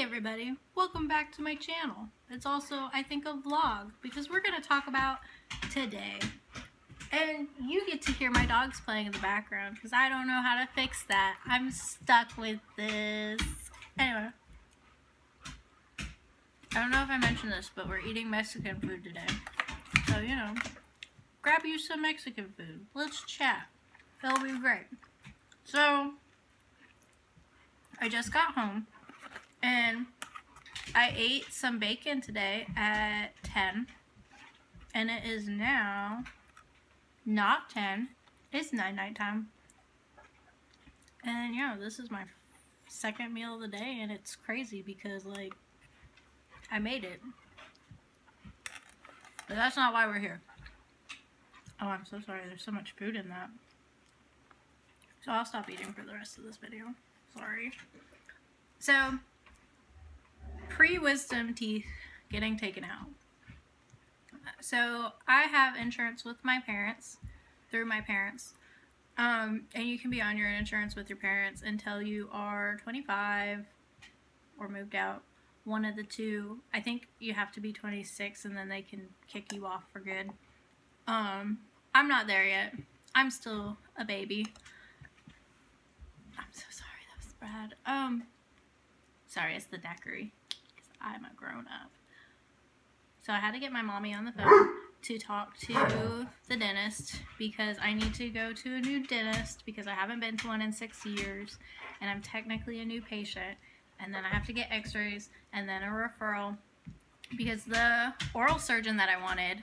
everybody, welcome back to my channel. It's also, I think, a vlog because we're going to talk about today. And you get to hear my dogs playing in the background because I don't know how to fix that. I'm stuck with this. Anyway, I don't know if I mentioned this, but we're eating Mexican food today. So, you know, grab you some Mexican food. Let's chat. It'll be great. So, I just got home. And I ate some bacon today at 10, and it is now not 10, it's night time. And yeah, this is my second meal of the day, and it's crazy because, like, I made it. But that's not why we're here. Oh, I'm so sorry, there's so much food in that. So I'll stop eating for the rest of this video. Sorry. So, pre-wisdom teeth getting taken out. So I have insurance with my parents, through my parents, and you can be on your insurance with your parents until you are 25 or moved out, one of the two. I think you have to be 26 and then they can kick you off for good. I'm not there yet. I'm still a baby. I'm so sorry, that was bad. Sorry, it's the daiquiri. I'm a grown-up. So I had to get my mommy on the phone to talk to the dentist because I need to go to a new dentist because I haven't been to one in 6 years and I'm technically a new patient, and then I have to get x-rays and then a referral because the oral surgeon that I wanted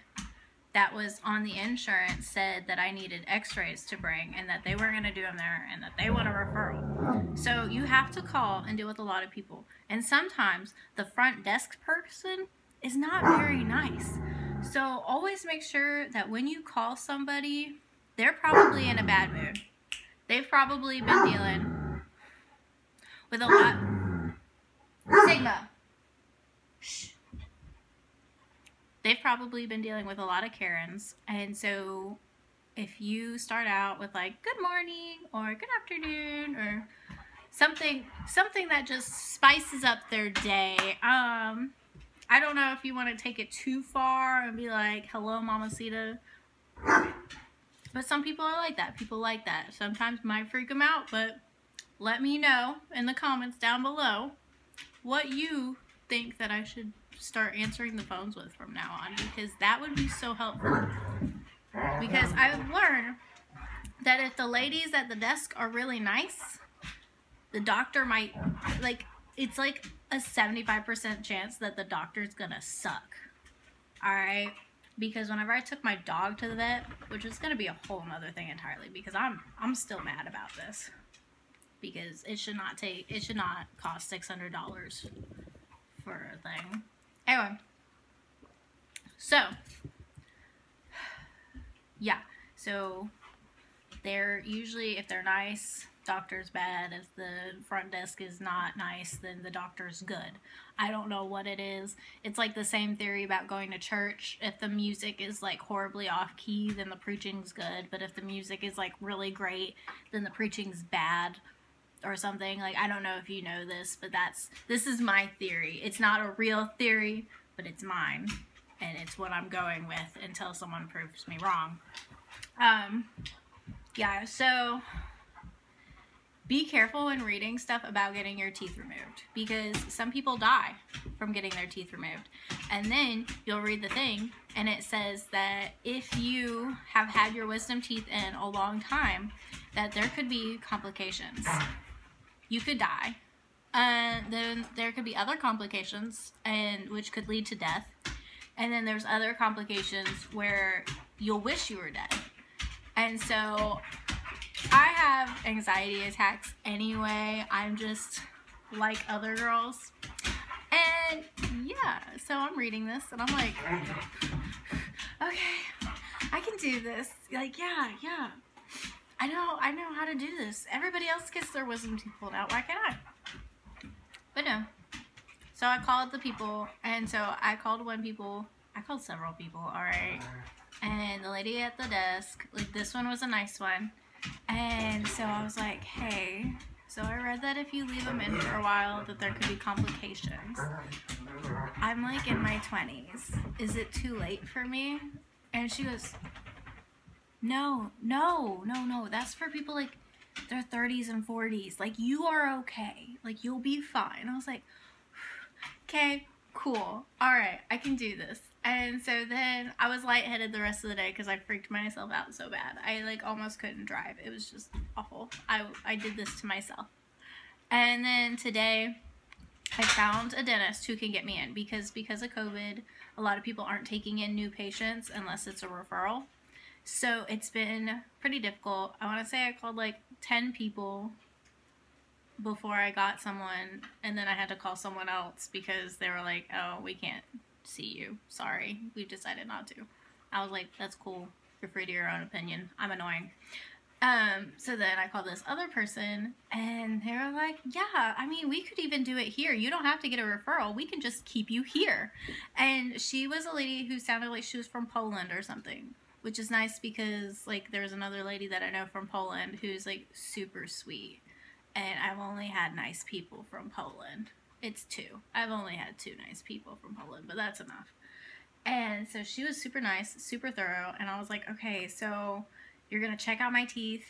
that was on the insurance said that I needed x-rays to bring and that they weren't going to do them there and that they want a referral. So you have to call and deal with a lot of people. And sometimes the front desk person is not very nice. So always make sure that when you call somebody, they're probably in a bad mood. They've probably been dealing with a lot. Sigma. Shh. They've probably been dealing with a lot of Karens, and so if you start out with like good morning or good afternoon or something that just spices up their day, I don't know if you want to take it too far and be like, hello mamacita, but some people are like that. People like that. Sometimes might freak them out, but let me know in the comments down below what you think that I should start answering the phones with from now on, because that would be so helpful. Because I've learned that if the ladies at the desk are really nice, the doctor might, like, it's like a 75% chance that the doctor's gonna suck. Alright? Because whenever I took my dog to the vet, which is gonna be a whole nother thing entirely, because I'm still mad about this. Because it should not cost $600 for a thing. Anyway, so, yeah, so they're usually, if they're nice, doctor's bad. If the front desk is not nice, then the doctor's good. I don't know what it is. It's like the same theory about going to church. If the music is like horribly off key, then the preaching's good. But if the music is like really great, then the preaching's bad. Or something. Like, I don't know if you know this, but this is my theory. It's not a real theory, but it's mine, and it's what I'm going with until someone proves me wrong. Yeah, so be careful when reading stuff about getting your teeth removed, because some people die from getting their teeth removed. And then you'll read the thing, and it says that if you have had your wisdom teeth in a long time, that there could be complications. You could die. Then there could be other complications, and which could lead to death. And then there's other complications where you'll wish you were dead. And so I have anxiety attacks anyway. I'm just like other girls. And yeah, so I'm reading this and I'm like, okay, I can do this. Like, yeah. I know how to do this. Everybody else gets their wisdom teeth pulled out. Why can't I? But no. So I called the people, and so I called several people, alright? And the lady at the desk, like, this one was a nice one. And so I was like, hey, So I read that if you leave them in for a while, that there could be complications. I'm like in my 20s. Is it too late for me? And she goes, no. That's for people like their 30s and 40s. Like, you are okay. Like, you'll be fine. I was like, okay, cool. All right, I can do this. And so then I was lightheaded the rest of the day because I freaked myself out so bad. I like almost couldn't drive. It was just awful. I did this to myself. And then today I found a dentist who can get me in because of COVID, a lot of people aren't taking in new patients unless it's a referral. So it's been pretty difficult. I want to say I called like 10 people before I got someone, and then I had to call someone else because they were like, oh, we can't see you. Sorry, we've decided not to. I was like, that's cool. You're free to your own opinion. I'm annoying. So then I called this other person, and they were like, yeah, I mean, we could even do it here. You don't have to get a referral. We can just keep you here. And she was a lady who sounded like she was from Poland or something, which is nice because, like, there's another lady that I know from Poland who's, like, super sweet. And I've only had nice people from Poland. It's 2. I've only had 2 nice people from Poland, but that's enough. And so she was super nice, super thorough, and I was like, okay, so you're going to check out my teeth,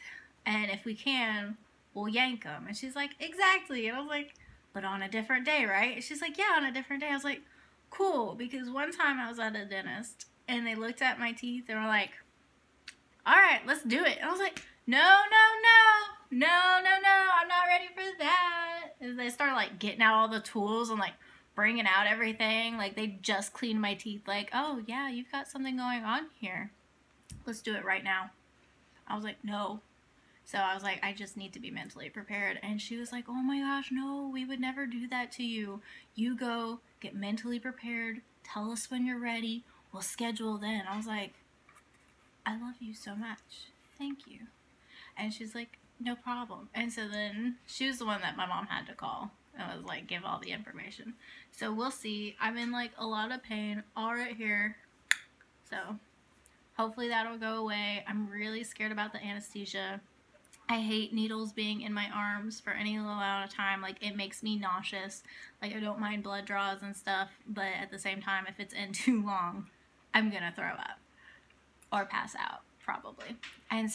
and if we can, we'll yank them. And she's like, exactly. And I was like, but on a different day, right? And she's like, yeah, on a different day. I was like, cool, because one time I was at a dentist, and they looked at my teeth, and were like, all right, let's do it. And I was like, no, I'm not ready for that. And they started, like, getting out all the tools and, like, bringing out everything. Like, they just cleaned my teeth. Like, oh, yeah, you've got something going on here. Let's do it right now. I was like, no. So I was like, I just need to be mentally prepared. And she was like, oh, my gosh, no, we would never do that to you. You go, get mentally prepared. Tell us when you're ready. We'll schedule then. I was like, I love you so much. Thank you. And she's like, no problem. And so then she was the one that my mom had to call and was like, give all the information. So we'll see. I'm in like a lot of pain all right here. So hopefully that'll go away. I'm really scared about the anesthesia. I hate needles being in my arms for any little amount of time. Like, it makes me nauseous. Like, I don't mind blood draws and stuff, but at the same time, if it's in too long, I'm gonna throw up or pass out probably. And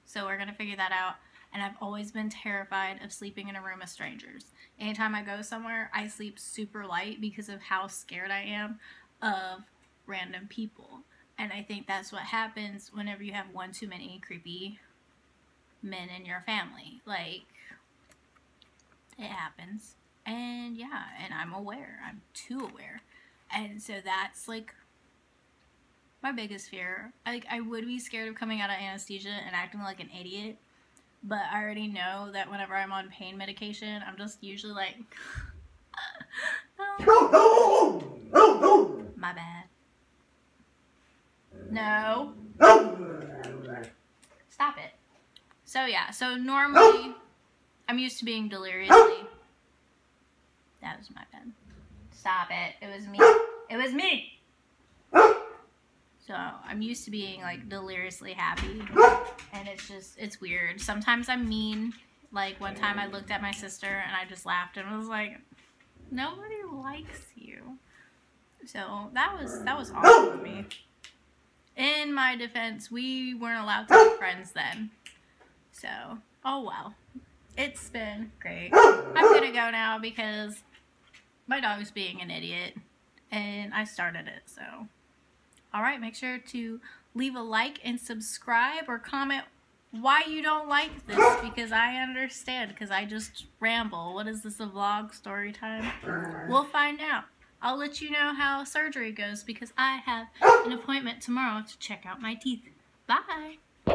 so we're gonna figure that out. And I've always been terrified of sleeping in a room of strangers. Anytime I go somewhere, I sleep super light because of how scared I am of random people. And I think that's what happens whenever you have one too many creepy men in your family. Like, it happens. And yeah, and I'm aware. I'm too aware. And so that's like my biggest fear. Like, I would be scared of coming out of anesthesia and acting like an idiot, but I already know that whenever I'm on pain medication, I'm just usually like, oh, my bad. No. Stop it. So yeah, so normally I'm used to being deliriously. That was my bad. Stop it. It was me. It was me. So I'm used to being like deliriously happy, and it's weird. Sometimes I'm mean. Like, one time I looked at my sister and I just laughed and was like, nobody likes you. So that was awful for me. In my defense, we weren't allowed to be friends then. So, oh well. It's been great. I'm gonna go now because my dog's being an idiot and I started it, so. Alright, make sure to leave a like and subscribe or comment why you don't like this, because I understand, because I just ramble. What is this, a vlog story time? We'll find out. I'll let you know how surgery goes because I have an appointment tomorrow to check out my teeth. Bye!